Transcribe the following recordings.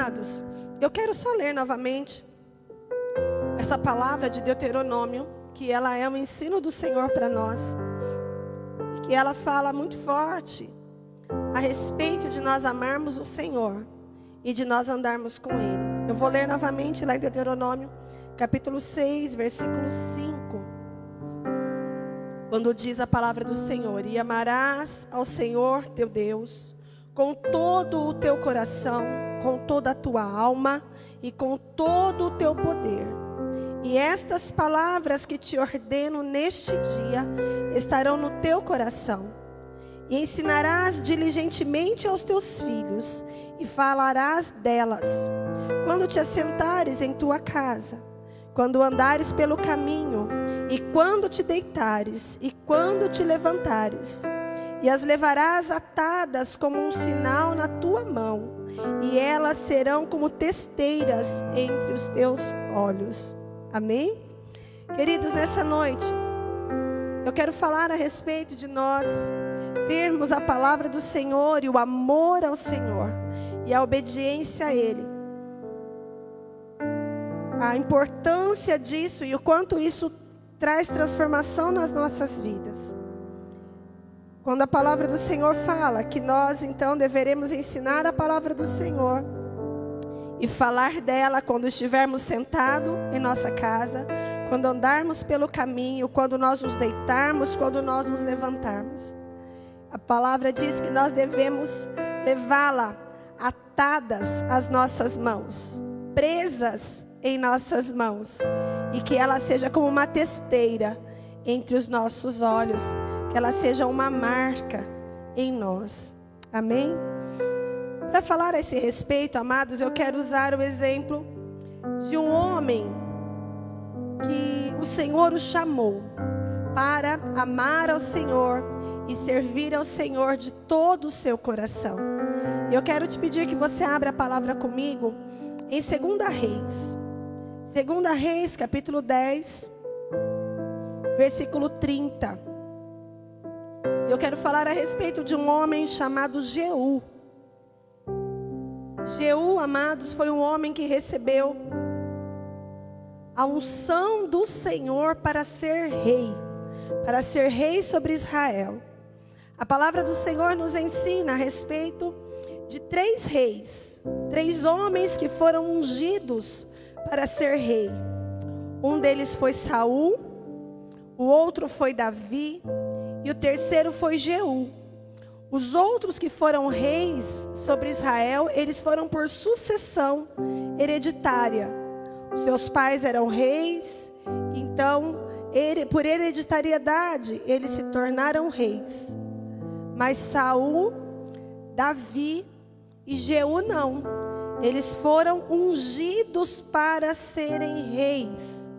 Amados, eu quero só ler novamente essa palavra de Deuteronômio, que ela é um ensino do Senhor para nós, e que ela fala muito forte a respeito de nós amarmos o Senhor e de nós andarmos com Ele. Eu vou ler novamente lá em Deuteronômio, capítulo 6, versículo 5. Quando diz a palavra do Senhor: e amarás ao Senhor teu Deus com todo o teu coração, com toda a tua alma e com todo o teu poder. E estas palavras que te ordeno neste dia estarão no teu coração. E ensinarás diligentemente aos teus filhos, e falarás delas, quando te assentares em tua casa, quando andares pelo caminho, e quando te deitares, e quando te levantares. E as levarás atadas como um sinal na tua mão, e elas serão como testeiras entre os teus olhos. Amém? Queridos, nessa noite, eu quero falar a respeito de nós termos a palavra do Senhor e o amor ao Senhor e a obediência a Ele. A importância disso e o quanto isso traz transformação nas nossas vidas. Quando a palavra do Senhor fala que nós então deveremos ensinar a palavra do Senhor e falar dela quando estivermos sentados em nossa casa, quando andarmos pelo caminho, quando nós nos deitarmos, quando nós nos levantarmos. A palavra diz que nós devemos levá-la atadas às nossas mãos, presas em nossas mãos, e que ela seja como uma testeira entre os nossos olhos, que ela seja uma marca em nós. Amém? Para falar a esse respeito, amados, eu quero usar o exemplo de um homem que o Senhor o chamou para amar ao Senhor e servir ao Senhor de todo o seu coração. Eu quero te pedir que você abra a palavra comigo em 2 Reis. 2 Reis, capítulo 10, versículo 30. Eu quero falar a respeito de um homem chamado Jeú. Jeú, amados, foi um homem que recebeu a unção do Senhor para ser rei sobre Israel. A palavra do Senhor nos ensina a respeito de 3 reis, 3 homens que foram ungidos para ser rei. Um deles foi Saul, o outro foi Davi e o terceiro foi Jeú. Os outros que foram reis sobre Israel, eles foram por sucessão hereditária. Os seus pais eram reis, então, por hereditariedade, eles se tornaram reis. Mas Saul, Davi e Jeú não. Eles foram ungidos para serem reis.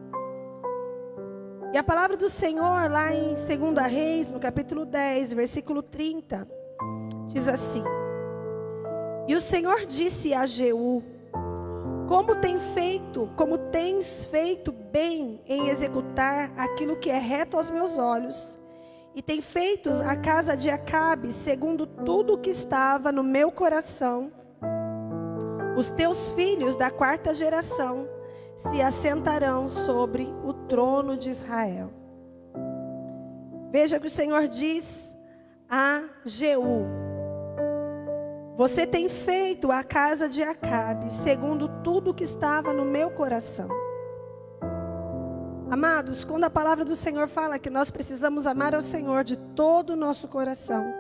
E a palavra do Senhor, lá em 2 Reis, no capítulo 10, versículo 30, diz assim: e o Senhor disse a Jeú: como tens feito bem em executar aquilo que é reto aos meus olhos, e tem feito a casa de Acabe segundo tudo o que estava no meu coração, os teus filhos da 4ª geração se assentarão sobre o trono de Israel. Veja que o Senhor diz a Jeú: você tem feito a casa de Acabe segundo tudo que estava no meu coração. Amados, quando a palavra do Senhor fala que nós precisamos amar ao Senhor de todo o nosso coração,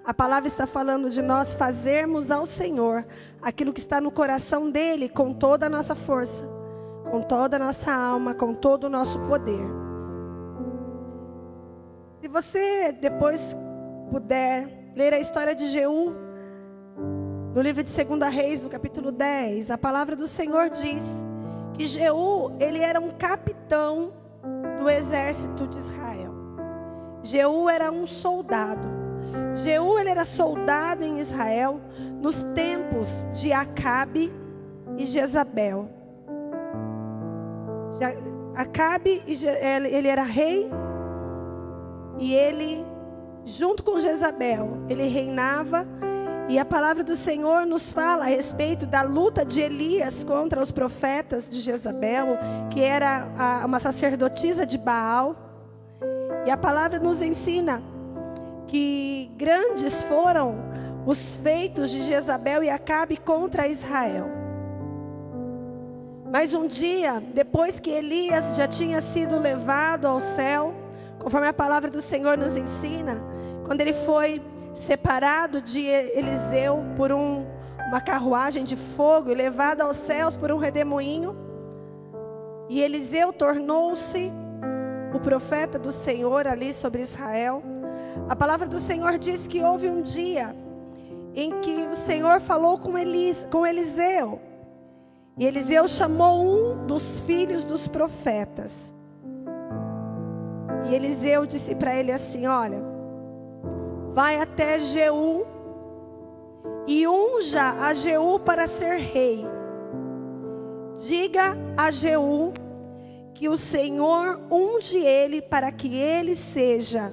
a palavra está falando de nós fazermos ao Senhor aquilo que está no coração dele com toda a nossa força, com toda a nossa alma, com todo o nosso poder. Se você depois puder ler a história de Jeú, no livro de 2 Reis, no capítulo 10, a palavra do Senhor diz que Jeú, ele era um capitão do exército de Israel. Jeú era um soldado. Jeú, ele era soldado em Israel nos tempos de Acabe e Jezabel. Acabe, ele era rei, e ele, junto com Jezabel, ele reinava, E a palavra do Senhor nos fala a respeito da luta de Elias contra os profetas de Jezabel, que era uma sacerdotisa de Baal. E a palavra nos ensina que grandes foram os feitos de Jezabel e Acabe contra Israel. Mas um dia, depois que Elias já tinha sido levado ao céu, conforme a palavra do Senhor nos ensina, quando ele foi separado de Eliseu por uma carruagem de fogo e levado aos céus por um redemoinho, e Eliseu tornou-se o profeta do Senhor ali sobre Israel. A palavra do Senhor diz que houve um dia em que o Senhor falou com Eliseu, e Eliseu chamou um dos filhos dos profetas, e Eliseu disse para ele assim: olha, vai até Jeú e unja a Jeú para ser rei. Diga a Jeú que o Senhor unge ele para que ele seja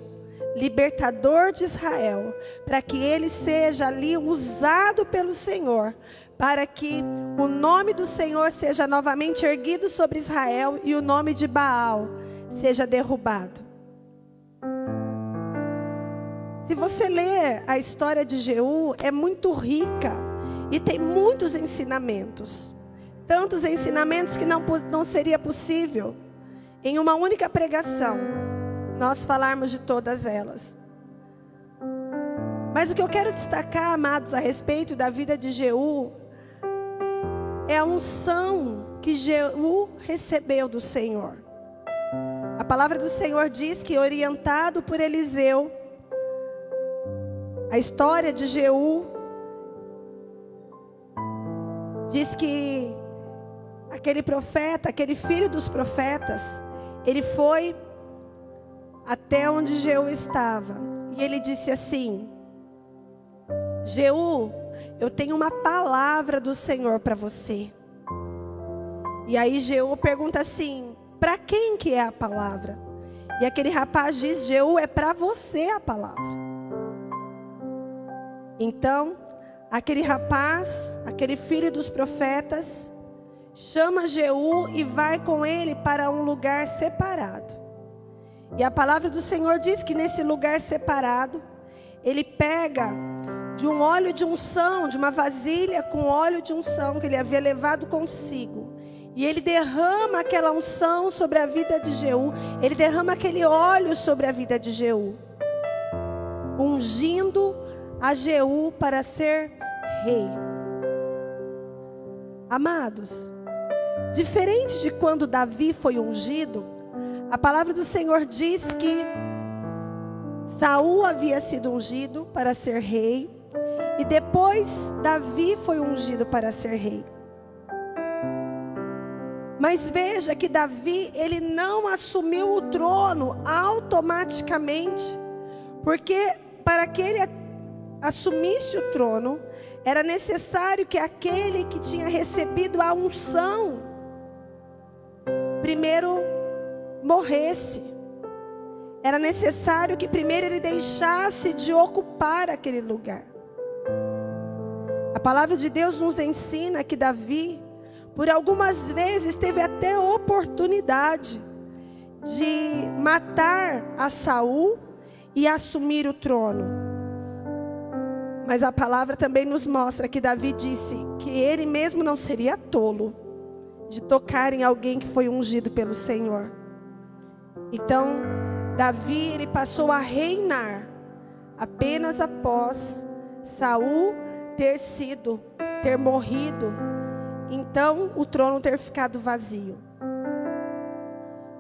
libertador de Israel, para que ele seja ali usado pelo Senhor, para que o nome do Senhor seja novamente erguido sobre Israel e o nome de Baal seja derrubado. Se você ler a história de Jeú, é muito rica e tem muitos ensinamentos. Tantos ensinamentos que não seria possível, em uma única pregação, nós falarmos de todas elas. Mas o que eu quero destacar, amados, a respeito da vida de Jeú, é a unção que Jeú recebeu do Senhor. A palavra do Senhor diz que, orientado por Eliseu, a história de Jeú diz que aquele profeta, aquele filho dos profetas, ele foi até onde Jeú estava. E ele disse assim: Jeú, eu tenho uma palavra do Senhor para você. E aí Jeú pergunta assim: para quem que é a palavra? E aquele rapaz diz: Jeú, é para você a palavra. Então, aquele rapaz, aquele filho dos profetas, chama Jeú e vai com ele para um lugar separado. E a palavra do Senhor diz que nesse lugar separado, ele pega de um óleo de unção, de uma vasilha com óleo de unção que ele havia levado consigo. E ele derrama aquela unção sobre a vida de Jeú. Ele derrama aquele óleo sobre a vida de Jeú, ungindo a Jeú para ser rei. Amados, diferente de quando Davi foi ungido, a palavra do Senhor diz que Saul havia sido ungido para ser rei, e depois Davi foi ungido para ser rei. Mas veja que Davi, ele não assumiu o trono automaticamente, porque para que ele assumisse o trono, era necessário que aquele que tinha recebido a unção primeiro morresse. Era necessário que primeiro ele deixasse de ocupar aquele lugar. A palavra de Deus nos ensina que Davi, por algumas vezes, teve até a oportunidade de matar a Saul e assumir o trono. Mas a palavra também nos mostra que Davi disse que ele mesmo não seria tolo de tocar em alguém que foi ungido pelo Senhor. Então, Davi, ele passou a reinar apenas após Saul ter morrido, então o trono ter ficado vazio.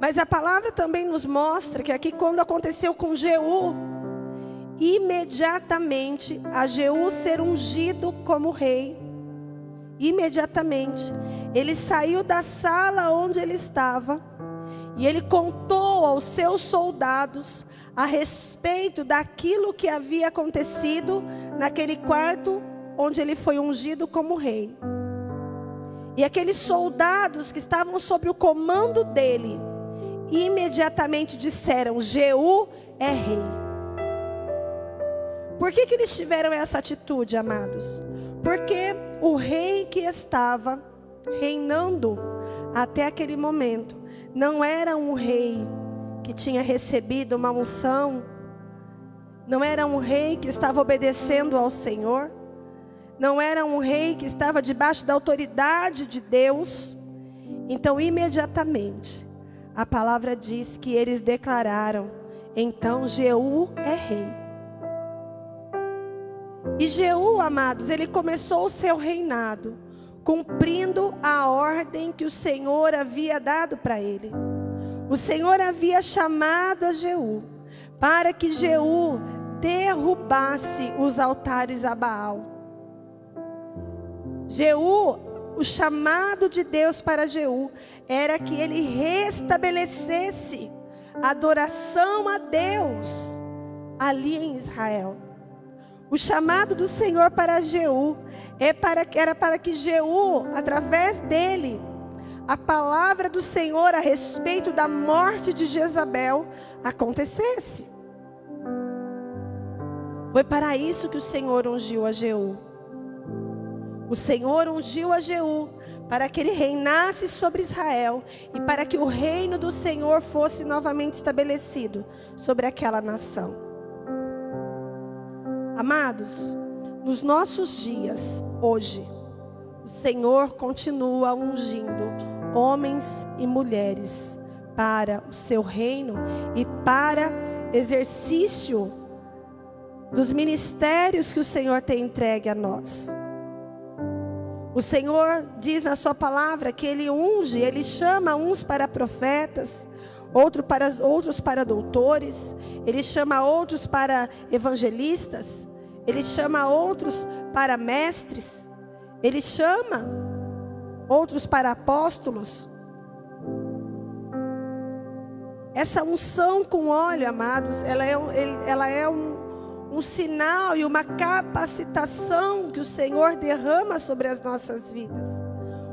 Mas a palavra também nos mostra que aqui, quando aconteceu com Jeú, imediatamente a Jeú ser ungido como rei, imediatamente ele saiu da sala onde ele estava e ele contou aos seus soldados a respeito daquilo que havia acontecido naquele quarto onde ele foi ungido como rei. E aqueles soldados que estavam sob o comando dele imediatamente disseram: Jeú é rei. Por que eles tiveram essa atitude, amados? Porque o rei que estava reinando até aquele momento não era um rei que tinha recebido uma unção, não era um rei que estava obedecendo ao Senhor, não era um rei que estava debaixo da autoridade de Deus. Então, imediatamente, a palavra diz que eles declararam: então Jeú é rei. E Jeú, amados, ele começou o seu reinado, cumprindo a ordem que o Senhor havia dado para ele. O Senhor havia chamado a Jeú, para que Jeú derrubasse os altares a Baal. Jeú, o chamado de Deus para Jeú, era que ele restabelecesse a adoração a Deus, ali em Israel. O chamado do Senhor para Jeú, era para que Jeú, através dele, a palavra do Senhor a respeito da morte de Jezabel acontecesse. Foi para isso que o Senhor ungiu a Jeú. O Senhor ungiu a Jeú para que ele reinasse sobre Israel e para que o reino do Senhor fosse novamente estabelecido sobre aquela nação. Amados, nos nossos dias, hoje, o Senhor continua ungindo homens e mulheres para o seu reino e para exercício dos ministérios que o Senhor tem entregue a nós. O Senhor diz na sua palavra que Ele unge, Ele chama uns para profetas, outros para doutores, Ele chama outros para evangelistas, Ele chama outros para mestres, Ele chama outros para apóstolos. Essa unção com óleo, amados, ela é um sinal e uma capacitação que o Senhor derrama sobre as nossas vidas.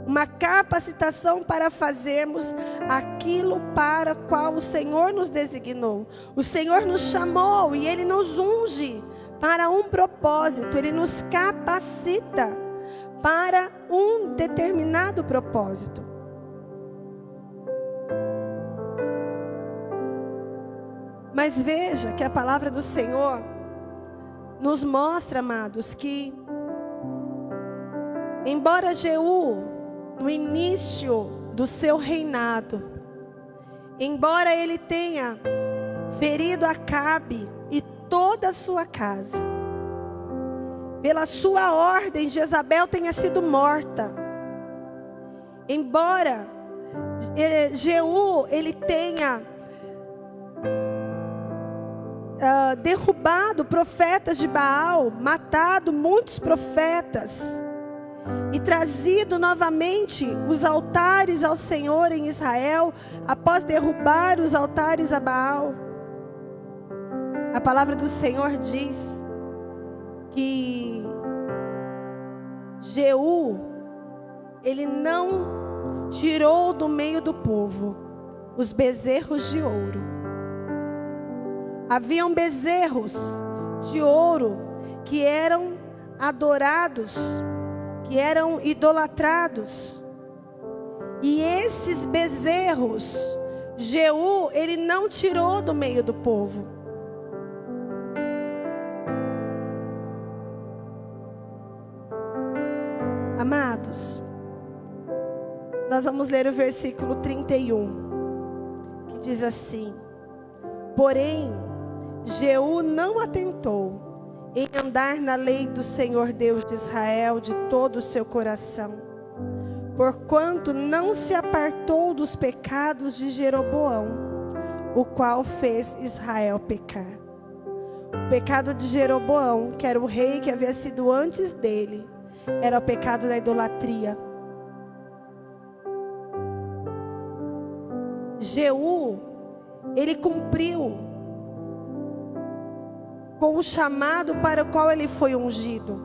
Uma capacitação para fazermos aquilo para o qual o Senhor nos designou. O Senhor nos chamou e Ele nos unge para um propósito. Ele nos capacita para um determinado propósito. Mas veja que a palavra do Senhor nos mostra, amados, que embora Jeú, no início do seu reinado, embora ele tenha ferido Acabe e toda a sua casa, pela sua ordem Jezabel tenha sido morta, embora Jeú ele tenha derrubado profetas de Baal, matado muitos profetas e trazido novamente os altares ao Senhor em Israel, após derrubar os altares a Baal. A palavra do Senhor diz que Jeú, ele não tirou do meio do povo os bezerros de ouro. Haviam bezerros de ouro que eram adorados, que eram idolatrados. E esses bezerros, Jeú, ele não tirou do meio do povo. Amados, nós vamos ler o versículo 31, que diz assim: porém, Jeú não atentou em andar na lei do Senhor Deus de Israel de todo o seu coração, porquanto não se apartou dos pecados de Jeroboão, o qual fez Israel pecar. O pecado de Jeroboão, que era o rei que havia sido antes dele, era o pecado da idolatria. Jeú, ele cumpriu com o chamado para o qual ele foi ungido.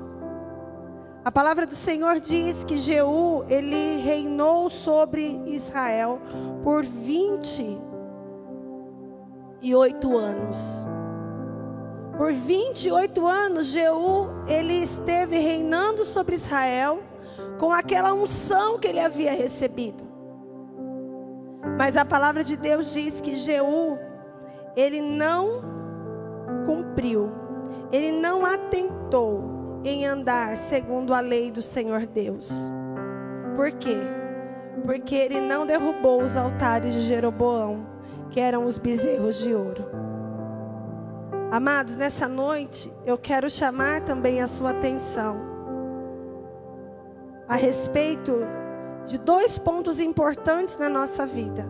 A palavra do Senhor diz que Jeú, ele reinou sobre Israel por 28 anos. Por 28 anos, Jeú, ele esteve reinando sobre Israel, com aquela unção que ele havia recebido. Mas a palavra de Deus diz que Jeú, ele não cumpriu, ele não atentou em andar segundo a lei do Senhor Deus. Por quê? Porque ele não derrubou os altares de Jeroboão, que eram os bezerros de ouro. Amados, nessa noite, eu quero chamar também a sua atenção a respeito de 2 pontos importantes na nossa vida.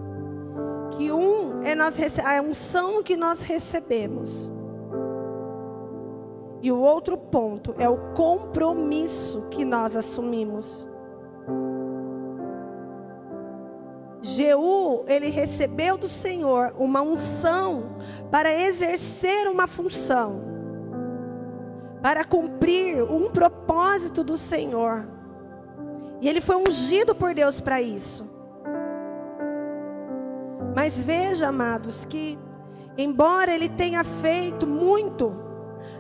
Que um é a unção que nós recebemos. E o outro ponto é o compromisso que nós assumimos. Jeú, ele recebeu do Senhor uma unção para exercer uma função, para cumprir um propósito do Senhor. E ele foi ungido por Deus para isso. Mas veja, amados, que embora ele tenha feito muito,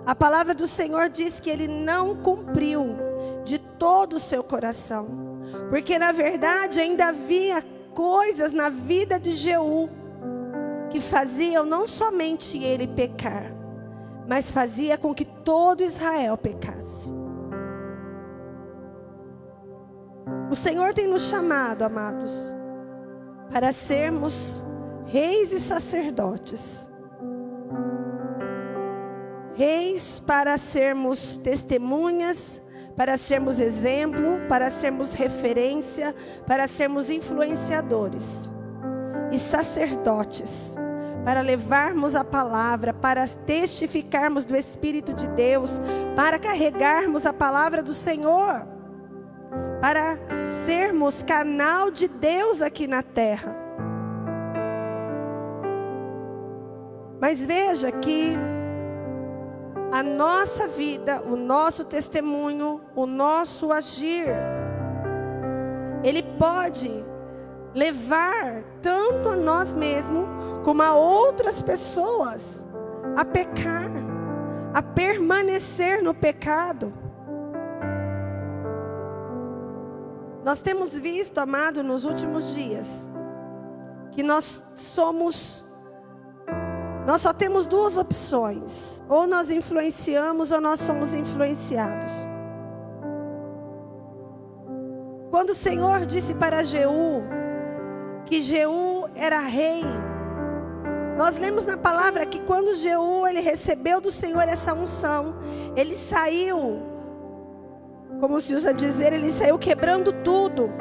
a palavra do Senhor diz que ele não cumpriu de todo o seu coração. Porque na verdade ainda havia coisas na vida de Jeú que faziam não somente ele pecar, mas fazia com que todo Israel pecasse. O Senhor tem nos chamado, amados, para sermos reis e sacerdotes. Reis para sermos testemunhas, para sermos exemplo, para sermos referência, para sermos influenciadores. E sacerdotes, para levarmos a palavra, para testificarmos do Espírito de Deus, para carregarmos a palavra do Senhor, para sermos canal de Deus aqui na terra. Mas veja que a nossa vida, o nosso testemunho, o nosso agir, ele pode levar tanto a nós mesmos como a outras pessoas a pecar, a permanecer no pecado. Nós temos visto, amado, nos últimos dias, que nós só temos 2 opções: ou nós influenciamos ou nós somos influenciados. Quando o Senhor disse para Jeú que Jeú era rei, nós lemos na palavra que quando Jeú ele recebeu do Senhor essa unção, ele saiu, como se usa dizer, ele saiu quebrando tudo.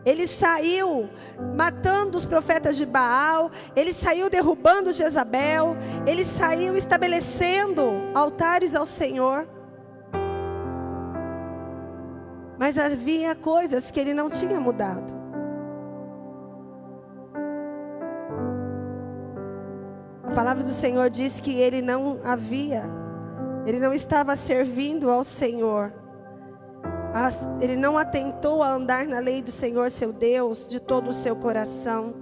Ele saiu matando os profetas de Baal, ele saiu derrubando Jezabel, ele saiu estabelecendo altares ao Senhor. Mas havia coisas que ele não tinha mudado. A palavra do Senhor diz que ele não estava servindo ao Senhor. Ele não atentou a andar na lei do Senhor seu Deus de todo o seu coração,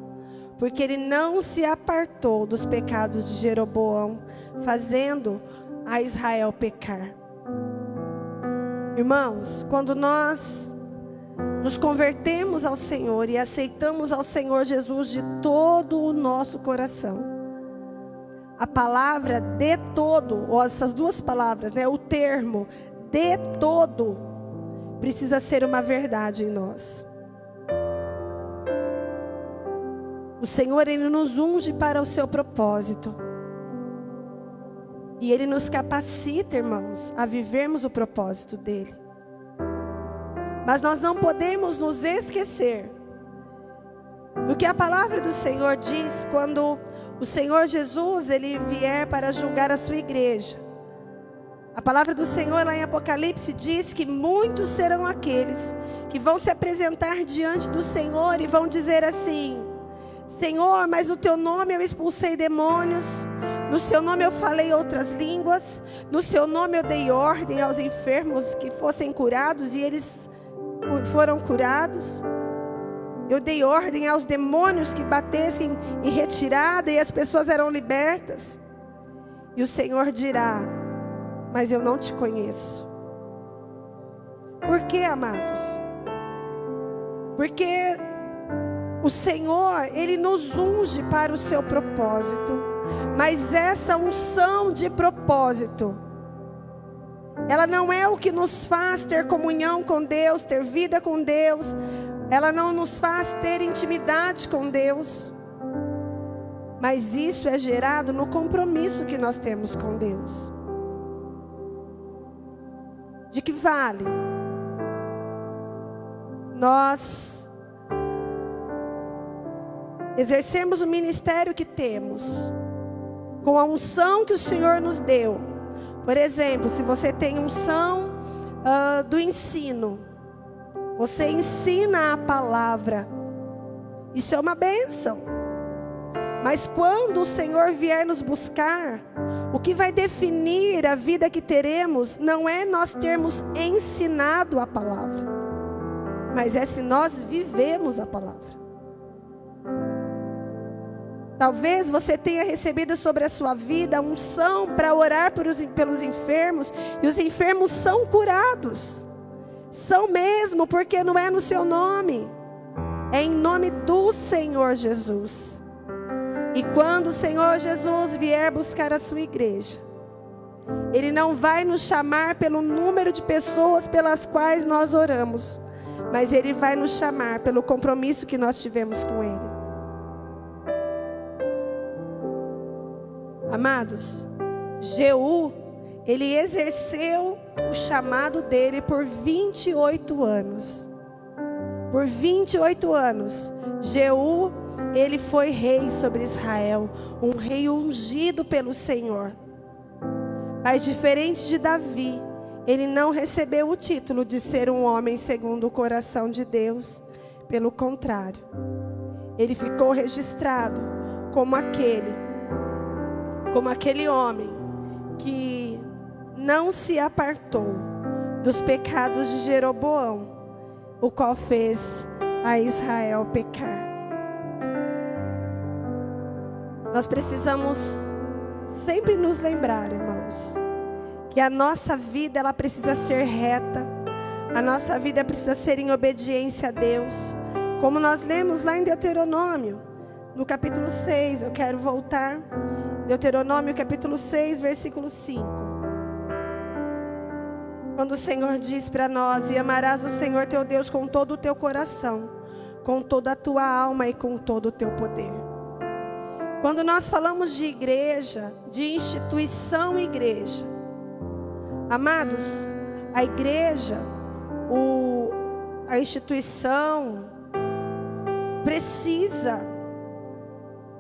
porque ele não se apartou dos pecados de Jeroboão, fazendo a Israel pecar. Irmãos, quando nós nos convertemos ao Senhor e aceitamos ao Senhor Jesus de todo o nosso coração, a palavra de todo, ou essas 2 palavras, o termo de todo, precisa ser uma verdade em nós. O Senhor, ele nos unge para o seu propósito. E ele nos capacita, irmãos, a vivermos o propósito dele. Mas nós não podemos nos esquecer do que a palavra do Senhor diz quando o Senhor Jesus, ele vier para julgar a sua igreja. A palavra do Senhor lá em Apocalipse diz que muitos serão aqueles que vão se apresentar diante do Senhor e vão dizer assim: Senhor, mas no teu nome eu expulsei demônios, no seu nome eu falei outras línguas, no seu nome eu dei ordem aos enfermos que fossem curados e eles foram curados. Eu dei ordem aos demônios que batessem em retirada e as pessoas eram libertas. E o Senhor dirá: mas eu não te conheço. Por quê, amados? Porque o Senhor, Ele nos unge para o seu propósito. Mas essa unção de propósito, ela não é o que nos faz ter comunhão com Deus, ter vida com Deus. Ela não nos faz ter intimidade com Deus. Mas isso é gerado no compromisso que nós temos com Deus. De que vale nós exercermos o ministério que temos, com a unção que o Senhor nos deu? Por exemplo, se você tem unção do ensino, você ensina a palavra, isso é uma bênção. Mas quando o Senhor vier nos buscar, o que vai definir a vida que teremos não é nós termos ensinado a palavra, mas é se nós vivemos a palavra. Talvez você tenha recebido sobre a sua vida a unção para orar pelos enfermos, e os enfermos são curados. São mesmo, porque não é no seu nome, é em nome do Senhor Jesus. E quando o Senhor Jesus vier buscar a sua igreja, Ele não vai nos chamar pelo número de pessoas pelas quais nós oramos, mas Ele vai nos chamar pelo compromisso que nós tivemos com Ele. Amados, Jeú, ele exerceu o chamado dele por 28 anos. Por 28 anos, Jeú, ele foi rei sobre Israel, um rei ungido pelo Senhor. Mas diferente de Davi, ele não recebeu o título de ser um homem segundo o coração de Deus. Pelo contrário, ele ficou registrado como aquele homem que não se apartou dos pecados de Jeroboão, o qual fez a Israel pecar. Nós precisamos sempre nos lembrar, irmãos, que a nossa vida, ela precisa ser reta, a nossa vida precisa ser em obediência a Deus, como nós lemos lá em Deuteronômio, no capítulo 6, eu quero voltar, Deuteronômio capítulo 6, versículo 5. Quando o Senhor diz para nós: e amarás o Senhor teu Deus com todo o teu coração, com toda a tua alma e com todo o teu poder. Quando nós falamos de igreja, de instituição igreja, amados, a igreja, a instituição precisa,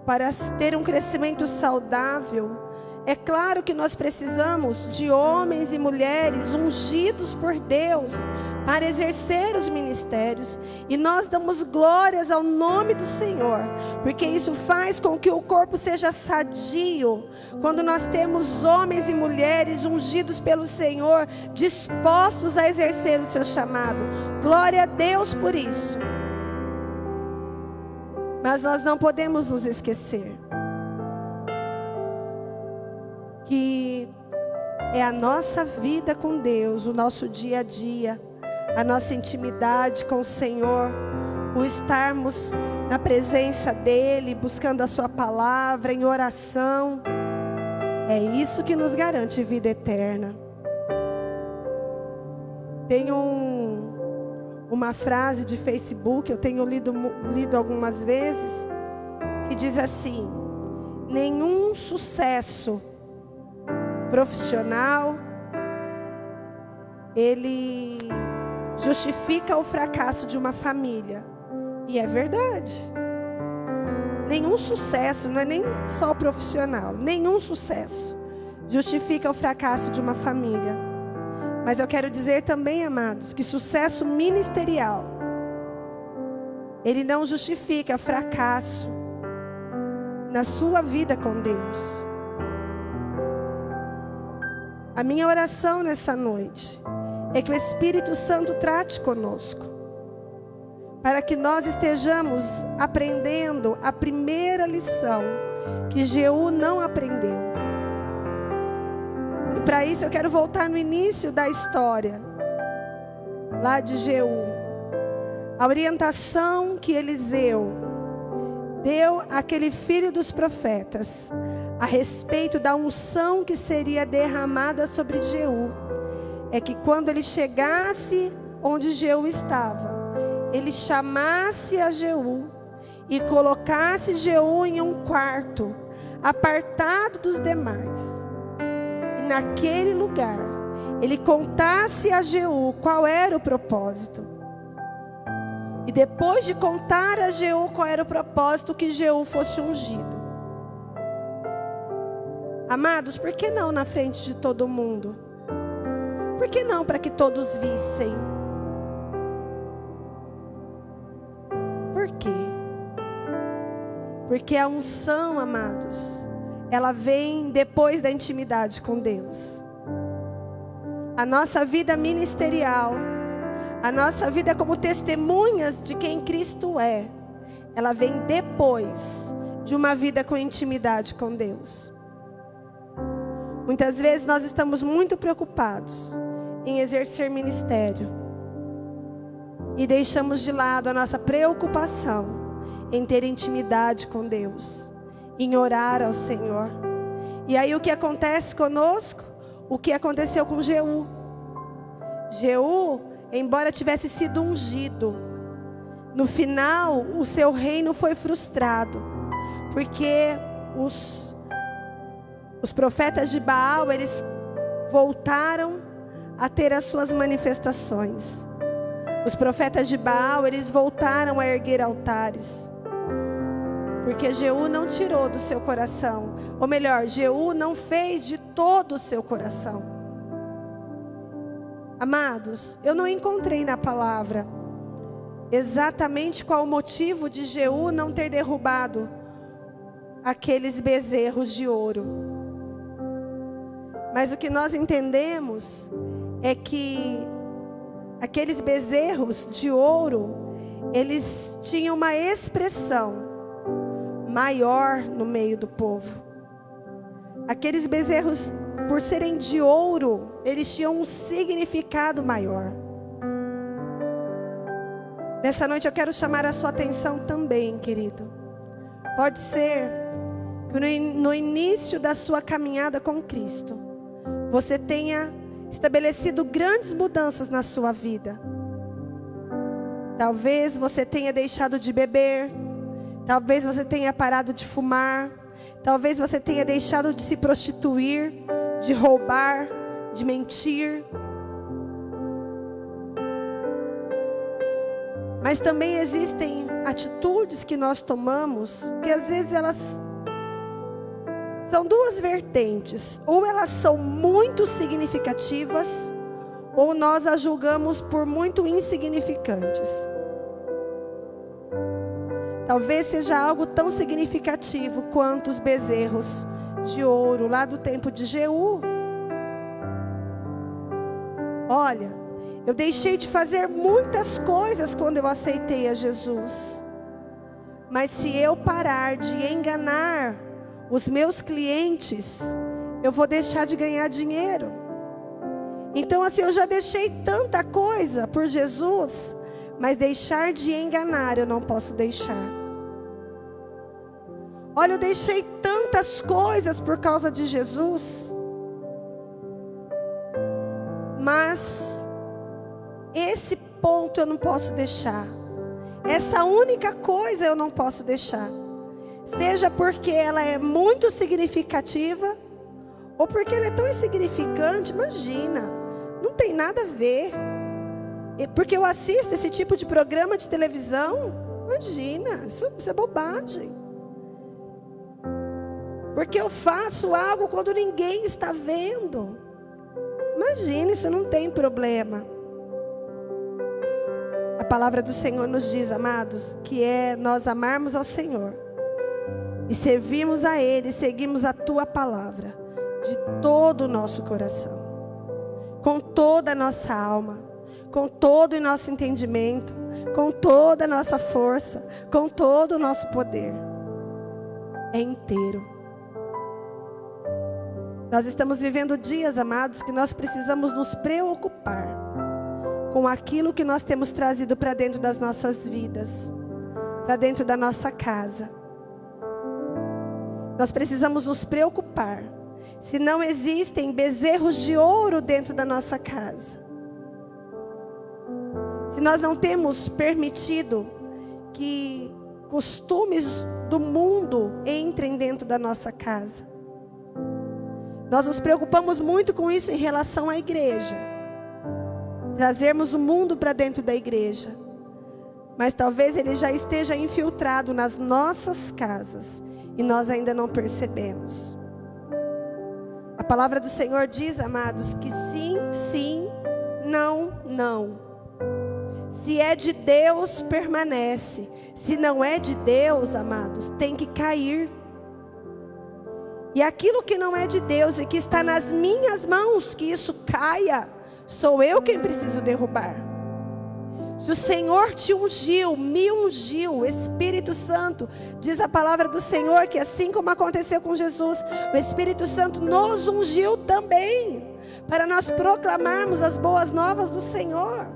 para ter um crescimento saudável, é claro que nós precisamos de homens e mulheres ungidos por Deus para exercer os ministérios. E nós damos glórias ao nome do Senhor, porque isso faz com que o corpo seja sadio. Quando nós temos homens e mulheres ungidos pelo Senhor, dispostos a exercer o seu chamado. Glória a Deus por isso. Mas nós não podemos nos esquecer que é a nossa vida com Deus, o nosso dia a dia, a nossa intimidade com o Senhor, o estarmos na presença dEle, buscando a sua palavra, em oração, é isso que nos garante vida eterna. Tem uma frase de Facebook, eu tenho lido algumas vezes, que diz assim: nenhum sucesso profissional, ele justifica o fracasso de uma família. E é verdade. Nenhum sucesso, não é nem só profissional, nenhum sucesso justifica o fracasso de uma família. Mas eu quero dizer também, amados, que sucesso ministerial, ele não justifica fracasso na sua vida com Deus. A minha oração nessa noite é que o Espírito Santo trate conosco, para que nós estejamos aprendendo a primeira lição que Jeú não aprendeu. E para isso eu quero voltar no início da história, lá de Jeú. A orientação que Eliseu deu àquele filho dos profetas, a respeito da unção que seria derramada sobre Jeú, é que quando ele chegasse onde Jeú estava, ele chamasse a Jeú e colocasse Jeú em um quarto, apartado dos demais. E naquele lugar, ele contasse a Jeú qual era o propósito. E depois de contar a Jeú qual era o propósito, que Jeú fosse ungido. Amados, por que não na frente de todo mundo? Por que não para que todos vissem? Por quê? Porque a unção, amados, ela vem depois da intimidade com Deus. A nossa vida ministerial, a nossa vida como testemunhas de quem Cristo é, ela vem depois de uma vida com intimidade com Deus. Muitas vezes nós estamos muito preocupados em exercer ministério e deixamos de lado a nossa preocupação em ter intimidade com Deus, em orar ao Senhor. E aí o que acontece conosco? O que aconteceu com Jeú? Jeú, embora tivesse sido ungido, no final o seu reino foi frustrado, porque os profetas de Baal, eles voltaram a ter as suas manifestações. Os profetas de Baal, eles voltaram a erguer altares, porque Jeú não tirou do seu coração, ou melhor, Jeú não fez de todo o seu coração. Amados, eu não encontrei na palavra exatamente qual o motivo de Jeú não ter derrubado aqueles bezerros de ouro. Mas o que nós entendemos é que aqueles bezerros de ouro, eles tinham uma expressão maior no meio do povo. Aqueles bezerros, por serem de ouro, eles tinham um significado maior. Nessa noite eu quero chamar a sua atenção também, querido. Pode ser que no início da sua caminhada com Cristo, você tenha estabelecido grandes mudanças na sua vida. Talvez você tenha deixado de beber, talvez você tenha parado de fumar, talvez você tenha deixado de se prostituir, de roubar, de mentir. Mas também existem atitudes que nós tomamos, que às vezes elas são duas vertentes. Ou elas são muito significativas, ou nós as julgamos por muito insignificantes. Talvez seja algo tão significativo quanto os bezerros de ouro lá do tempo de Jeú. Olha, eu deixei de fazer muitas coisas quando eu aceitei a Jesus. Mas se eu parar de enganar os meus clientes, eu vou deixar de ganhar dinheiro. Então assim, eu já deixei tanta coisa por Jesus, mas deixar de enganar eu não posso deixar. Olha, eu deixei tantas coisas por causa de Jesus, mas esse ponto eu não posso deixar. Essa única coisa eu não posso deixar. Seja porque ela é muito significativa, ou porque ela é tão insignificante. Imagina, não tem nada a ver. Porque eu assisto esse tipo de programa de televisão. Imagina, isso é bobagem. Porque eu faço algo quando ninguém está vendo. Imagina, isso não tem problema. A palavra do Senhor nos diz, amados, que é nós amarmos ao Senhor e servirmos a Ele, seguimos a Tua palavra de todo o nosso coração, com toda a nossa alma, com todo o nosso entendimento, com toda a nossa força, com todo o nosso poder. É inteiro. Nós estamos vivendo dias, amados, que nós precisamos nos preocupar com aquilo que nós temos trazido para dentro das nossas vidas, para dentro da nossa casa. Nós precisamos nos preocupar se não existem bezerros de ouro dentro da nossa casa. Se nós não temos permitido que costumes do mundo entrem dentro da nossa casa. Nós nos preocupamos muito com isso em relação à igreja. Trazermos o mundo para dentro da igreja. Mas talvez ele já esteja infiltrado nas nossas casas e nós ainda não percebemos. A palavra do Senhor diz, amados, que sim, sim, não, não. Se é de Deus, permanece. Se não é de Deus, amados, tem que cair. E aquilo que não é de Deus e que está nas minhas mãos, que isso caia, sou eu quem preciso derrubar. Se o Senhor te ungiu, me ungiu, Espírito Santo, diz a palavra do Senhor que assim como aconteceu com Jesus, o Espírito Santo nos ungiu também, para nós proclamarmos as boas novas do Senhor.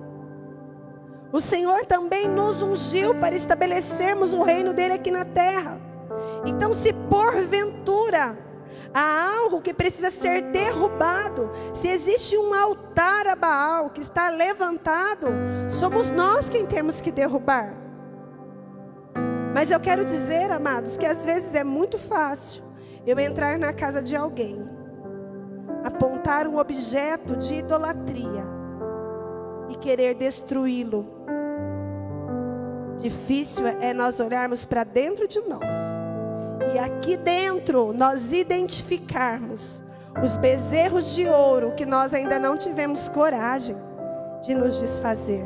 O Senhor também nos ungiu para estabelecermos o reino dele aqui na terra. Então, se porventura há algo que precisa ser derrubado, se existe um altar a Baal que está levantado, somos nós quem temos que derrubar. Mas eu quero dizer, amados, que às vezes é muito fácil eu entrar na casa de alguém, apontar um objeto de idolatria e querer destruí-lo. Difícil é nós olharmos para dentro de nós e aqui dentro nós identificarmos os bezerros de ouro que nós ainda não tivemos coragem de nos desfazer.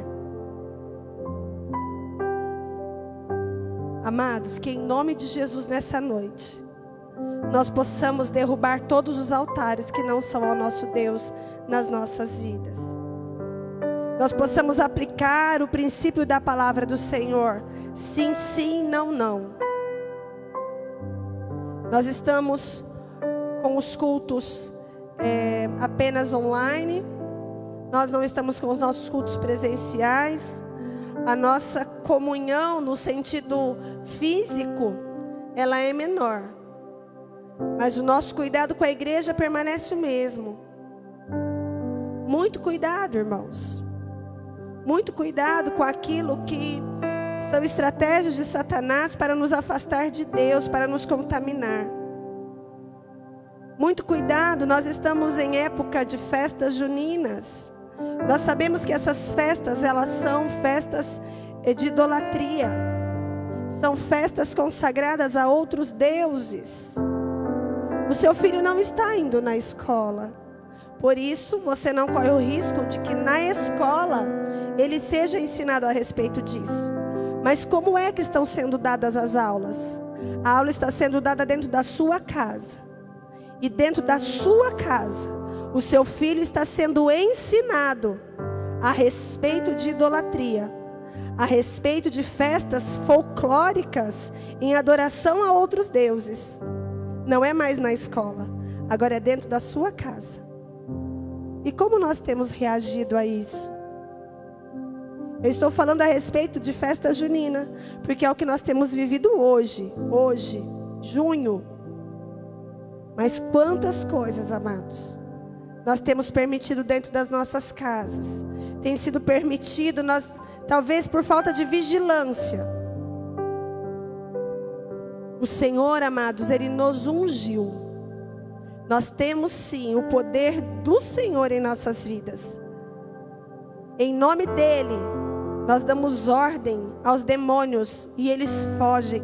Amados, que em nome de Jesus nessa noite nós possamos derrubar todos os altares que não são ao nosso Deus nas nossas vidas. Nós possamos aplicar o princípio da palavra do Senhor. Sim, sim, não, não. Nós estamos com os cultos apenas online. Nós não estamos com os nossos cultos presenciais. A nossa comunhão no sentido físico, ela é menor. Mas o nosso cuidado com a igreja permanece o mesmo. Muito cuidado, irmãos. Muito cuidado com aquilo que são estratégias de Satanás para nos afastar de Deus, para nos contaminar. Muito cuidado, nós estamos em época de festas juninas. Nós sabemos que essas festas, elas são festas de idolatria. São festas consagradas a outros deuses. O seu filho não está indo na escola. Por isso, você não corre o risco de que na escola ele seja ensinado a respeito disso. Mas como é que estão sendo dadas as aulas? A aula está sendo dada dentro da sua casa. E dentro da sua casa, o seu filho está sendo ensinado a respeito de idolatria, a respeito de festas folclóricas em adoração a outros deuses. Não é mais na escola, agora é dentro da sua casa. E como nós temos reagido a isso? Eu estou falando a respeito de festa junina, porque é o que nós temos vivido hoje, junho. Mas quantas coisas, amados, nós temos permitido dentro das nossas casas. Tem sido permitido, talvez por falta de vigilância. O Senhor, amados, Ele nos ungiu. Nós temos sim o poder do Senhor em nossas vidas. Em nome dEle, nós damos ordem aos demônios e eles fogem.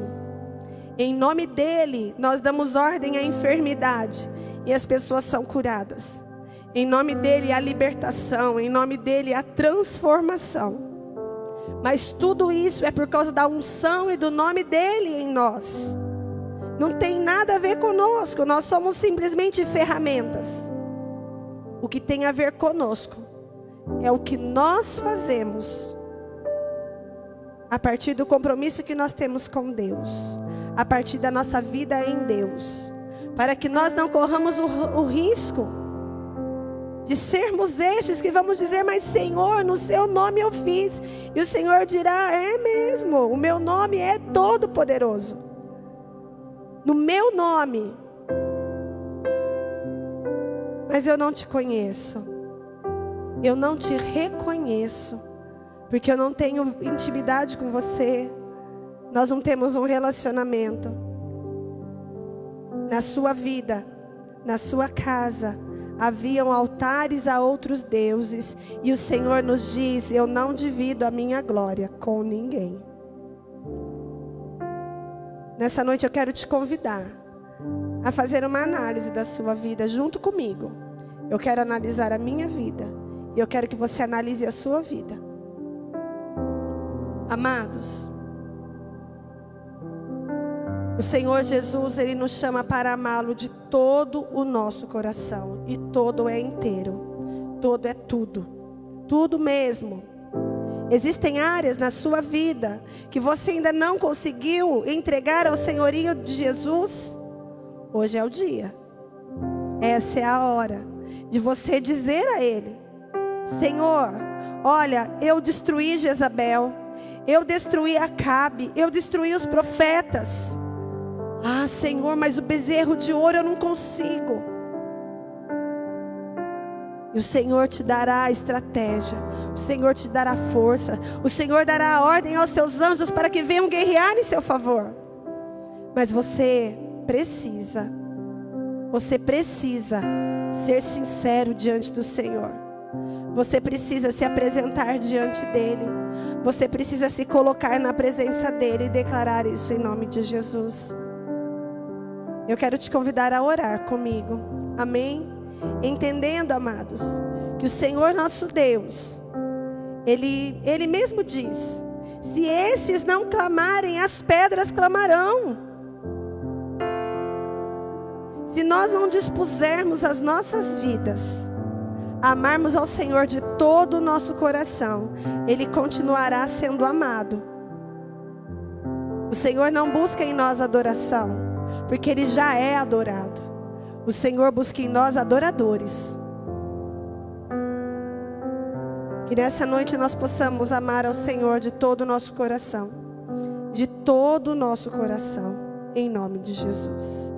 Em nome dEle, nós damos ordem à enfermidade e as pessoas são curadas. Em nome dEle, a libertação. Em nome dEle, a transformação. Mas tudo isso é por causa da unção e do nome dEle em nós. Não tem nada a ver conosco, nós somos simplesmente ferramentas. O que tem a ver conosco é o que nós fazemos a partir do compromisso que nós temos com Deus, a partir da nossa vida em Deus. para que nós não corramos o risco de sermos estes que vamos dizer: mas Senhor, no seu nome eu fiz. E o Senhor dirá: é mesmo, o meu nome é todo poderoso. No meu nome. Mas eu não te conheço. Eu não te reconheço. Porque eu não tenho intimidade com você. Nós não temos um relacionamento. Na sua vida, na sua casa, haviam altares a outros deuses. E o Senhor nos diz: eu não divido a minha glória com ninguém. Nessa noite eu quero te convidar a fazer uma análise da sua vida junto comigo. Eu quero analisar a minha vida. E eu quero que você analise a sua vida. Amados, o Senhor Jesus, Ele nos chama para amá-lo de todo o nosso coração. E todo é inteiro. Todo é tudo. Tudo mesmo. Existem áreas na sua vida que você ainda não conseguiu entregar ao senhorio de Jesus. Hoje é o dia. Essa é a hora de você dizer a Ele: Senhor, olha, eu destruí Jezabel. Eu destruí Acabe. Eu destruí os profetas. Ah, Senhor, mas o bezerro de ouro eu não consigo. E o Senhor te dará a estratégia. O Senhor te dará força. O Senhor dará a ordem aos seus anjos para que venham guerrear em seu favor. Mas você precisa ser sincero diante do Senhor. Você precisa se apresentar diante dEle. Você precisa se colocar na presença dEle e declarar isso em nome de Jesus. Eu quero te convidar a orar comigo. Amém? Entendendo, amados, que o Senhor nosso Deus, Ele mesmo diz: se esses não clamarem, as pedras clamarão. Se nós não dispusermos as nossas vidas, amarmos ao Senhor de todo o nosso coração, Ele continuará sendo amado. O Senhor não busca em nós adoração, porque Ele já é adorado. O Senhor busca em nós adoradores. Que nessa noite nós possamos amar ao Senhor de todo o nosso coração. De todo o nosso coração. Em nome de Jesus.